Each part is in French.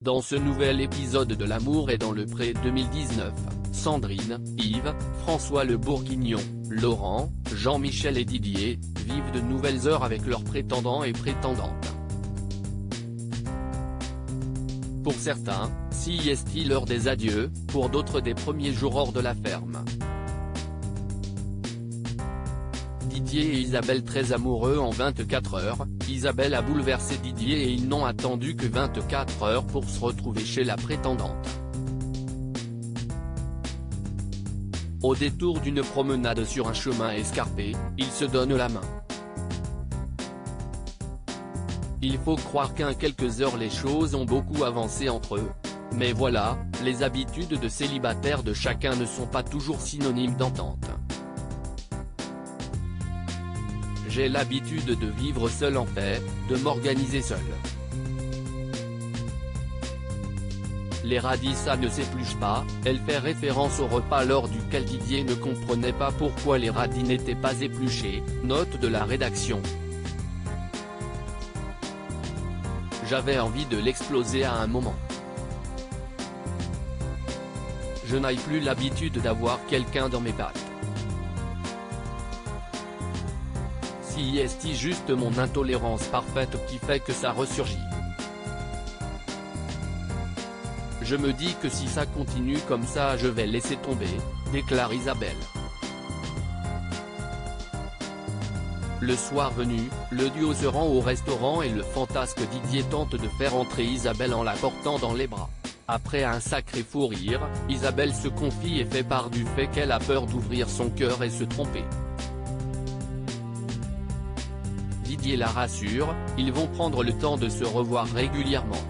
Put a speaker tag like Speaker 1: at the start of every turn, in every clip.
Speaker 1: Dans ce nouvel épisode de L'amour est dans le pré 2019, Sandrine, Yves, François le Bourguignon, Laurent, Jean-Michel et Didier, vivent de nouvelles heures avec leurs prétendants et prétendantes. Pour certains, c'est l'heure des adieux, pour d'autres des premiers jours hors de la ferme. Didier et Isabelle très amoureux en 24 heures, Isabelle a bouleversé Didier et ils n'ont attendu que 24 heures pour se retrouver chez la prétendante. Au détour d'une promenade sur un chemin escarpé, ils se donnent la main. Il faut croire qu'en quelques heures les choses ont beaucoup avancé entre eux. Mais voilà, les habitudes de célibataire de chacun ne sont pas toujours synonymes d'entente. J'ai l'habitude de vivre seul en paix, de m'organiser seul. Les radis ça ne s'épluche pas, elle fait référence au repas lors duquel Didier ne comprenait pas pourquoi les radis n'étaient pas épluchés, note de la rédaction. J'avais envie de l'exploser à un moment. Je n'ai plus l'habitude d'avoir quelqu'un dans mes pattes. C'est juste mon intolérance parfaite qui fait que ça ressurgit. Je me dis que si ça continue comme ça je vais laisser tomber, déclare Isabelle. Le soir venu, le duo se rend au restaurant et le fantasque Didier tente de faire entrer Isabelle en la portant dans les bras. Après un sacré fou rire, Isabelle se confie et fait part du fait qu'elle a peur d'ouvrir son cœur et se tromper. Didier la rassure, ils vont prendre le temps de se revoir régulièrement.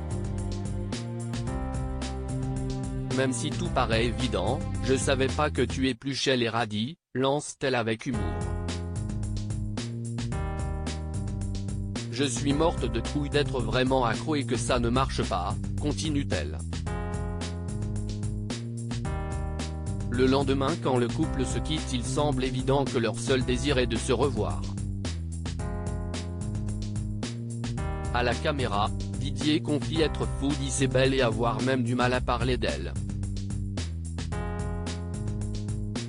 Speaker 1: Même si tout paraît évident, je savais pas que tu épluchais les radis, lance-t-elle avec humour. Je suis morte de trouille d'être vraiment accro et que ça ne marche pas, continue-t-elle. Le lendemain quand le couple se quitte il semble évident que leur seul désir est de se revoir. À la caméra, Didier confie être fou d'Isabelle et avoir même du mal à parler d'elle.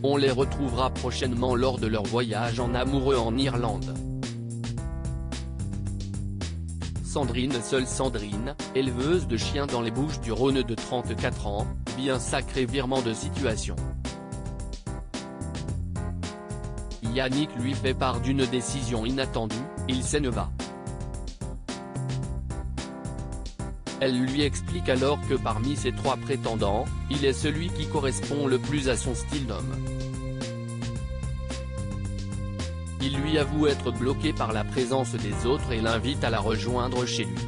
Speaker 1: On les retrouvera prochainement lors de leur voyage en amoureux en Irlande. Sandrine seule Sandrine, éleveuse de chiens dans les Bouches-du-Rhône de 34 ans, vit un sacré virement de situation. Yannick lui fait part d'une décision inattendue, il s'en va. Elle lui explique alors que parmi ses 3 prétendants, il est celui qui correspond le plus à son style d'homme. Il lui avoue être bloqué par la présence des autres et l'invite à la rejoindre chez lui.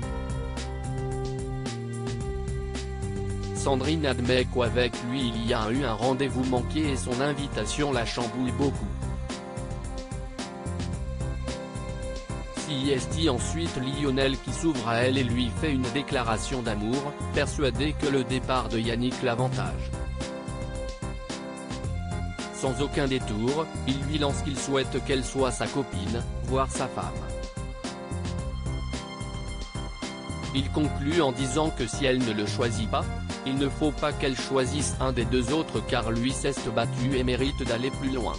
Speaker 1: Sandrine admet qu'avec lui il y a eu un rendez-vous manqué et son invitation la chamboule beaucoup. C'est ensuite Lionel qui s'ouvre à elle et lui fait une déclaration d'amour, persuadé que le départ de Yannick l'avantage. Sans aucun détour, il lui lance qu'il souhaite qu'elle soit sa copine, voire sa femme. Il conclut en disant que si elle ne le choisit pas, il ne faut pas qu'elle choisisse un des 2 autres car lui s'est battu et mérite d'aller plus loin.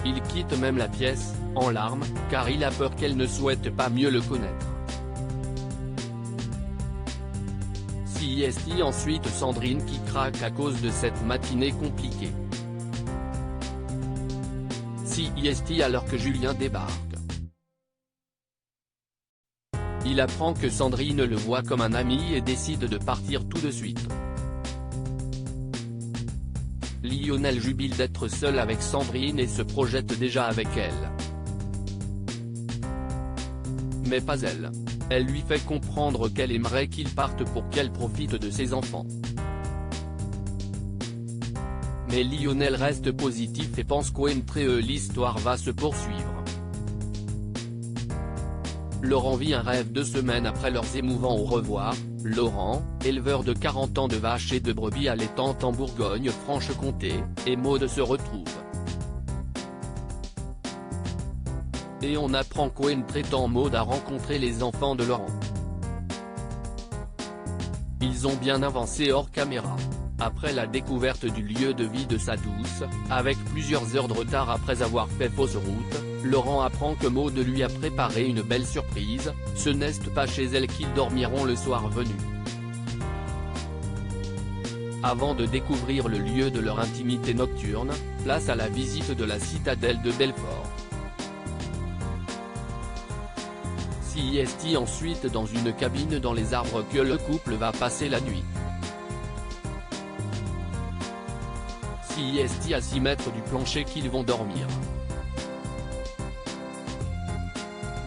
Speaker 1: Il quitte même la pièce, en larmes, car il a peur qu'elle ne souhaite pas mieux le connaître. C'est ensuite Sandrine qui craque à cause de cette matinée compliquée. C'est alors que Julien débarque. Il apprend que Sandrine le voit comme un ami et décide de partir tout de suite. Lionel jubile d'être seul avec Sandrine et se projette déjà avec elle. Mais pas elle. Elle lui fait comprendre qu'elle aimerait qu'il parte pour qu'elle profite de ses enfants. Mais Lionel reste positif et pense qu'entre eux l'histoire va se poursuivre. Laurent vit un rêve 2 semaines après leurs émouvants au revoir. Laurent, éleveur de 40 ans de vaches et de brebis allaitantes en Bourgogne-Franche-Comté, et Maud se retrouvent. Et on apprend qu'Owen prétend Maud a rencontré les enfants de Laurent. Ils ont bien avancé hors caméra. Après la découverte du lieu de vie de sa douce, avec plusieurs heures de retard après avoir fait fausse route, Laurent apprend que Maud lui a préparé une belle surprise, ce n'est pas chez elle qu'ils dormiront le soir venu. Avant de découvrir le lieu de leur intimité nocturne, place à la visite de la citadelle de Belfort. C'est ensuite dans une cabine dans les arbres que le couple va passer la nuit. C'est à 6 mètres du plancher qu'ils vont dormir.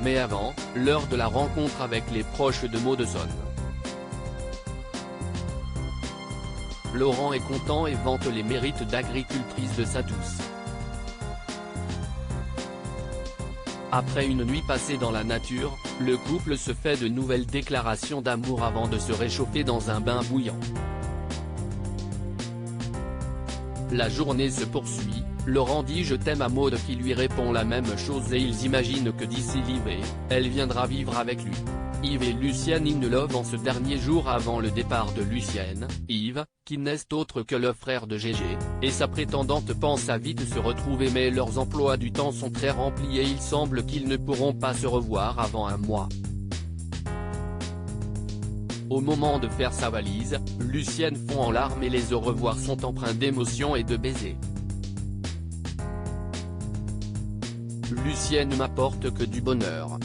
Speaker 1: Mais avant, l'heure de la rencontre avec les proches de Maud sonne. Laurent est content et vante les mérites d'agricultrice de sa douce. Après une nuit passée dans la nature, le couple se fait de nouvelles déclarations d'amour avant de se réchauffer dans un bain bouillant. La journée se poursuit, Laurent dit « je t'aime » à Maud qui lui répond la même chose et ils imaginent que d'ici l'hiver, elle viendra vivre avec lui. Yves et Lucienne in love en ce dernier jour avant le départ de Lucienne. Yves, qui n'est autre que le frère de Gégé, et sa prétendante pensent à vite se retrouver mais leurs emplois du temps sont très remplis et il semble qu'ils ne pourront pas se revoir avant un mois. Au moment de faire sa valise, Lucienne fond en larmes et les au revoir sont empreints d'émotion et de baisers. Lucienne m'apporte que du bonheur.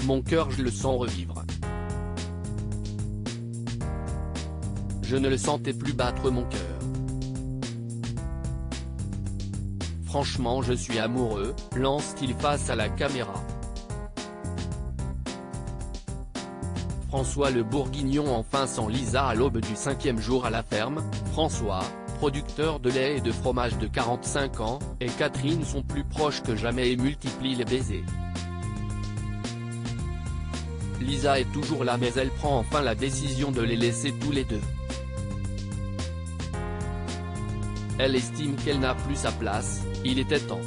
Speaker 1: Mon cœur je le sens revivre. Je ne le sentais plus battre mon cœur. Franchement je suis amoureux, lance-t-il face à la caméra. François le Bourguignon enfin sans Lisa à l'aube du 5e jour à la ferme. François, producteur de lait et de fromage de 45 ans, et Catherine sont plus proches que jamais et multiplient les baisers. Lisa est toujours là mais elle prend enfin la décision de les laisser tous les deux. Elle estime qu'elle n'a plus sa place, il était temps.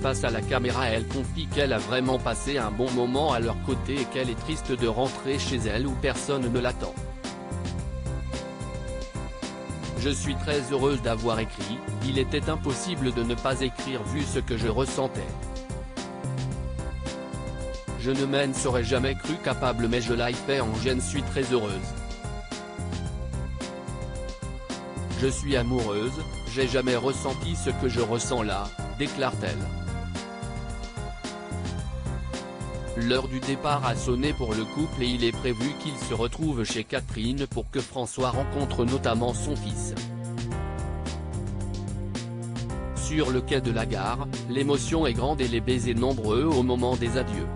Speaker 1: Face à la caméra elle confie qu'elle a vraiment passé un bon moment à leur côté et qu'elle est triste de rentrer chez elle où personne ne l'attend. Je suis très heureuse d'avoir écrit, il était impossible de ne pas écrire vu ce que je ressentais. Je ne m'en serais jamais cru capable mais je l'ai fait en je suis très heureuse. Je suis amoureuse, j'ai jamais ressenti ce que je ressens là, déclare-t-elle. L'heure du départ a sonné pour le couple et il est prévu qu'il se retrouve chez Catherine pour que François rencontre notamment son fils. Sur le quai de la gare, l'émotion est grande et les baisers nombreux au moment des adieux.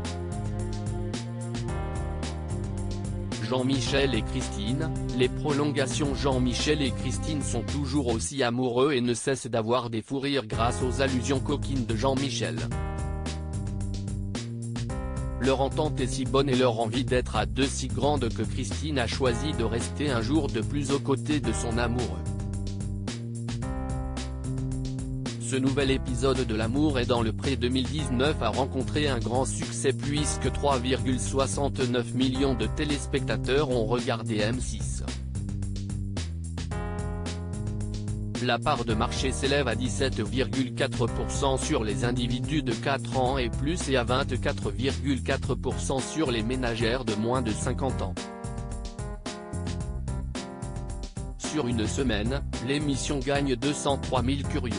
Speaker 1: Jean-Michel et Christine, les prolongations. Jean-Michel et Christine sont toujours aussi amoureux et ne cessent d'avoir des fous rires grâce aux allusions coquines de Jean-Michel. Leur entente est si bonne et leur envie d'être à deux si grande que Christine a choisi de rester un jour de plus aux côtés de son amoureux. Ce nouvel épisode de L'amour est dans le pré 2019 a rencontré un grand succès puisque 3,69 millions de téléspectateurs ont regardé M6. La part de marché s'élève à 17,4% sur les individus de 4 ans et plus et à 24,4% sur les ménagères de moins de 50 ans. Sur une semaine, l'émission gagne 203 000 curieux.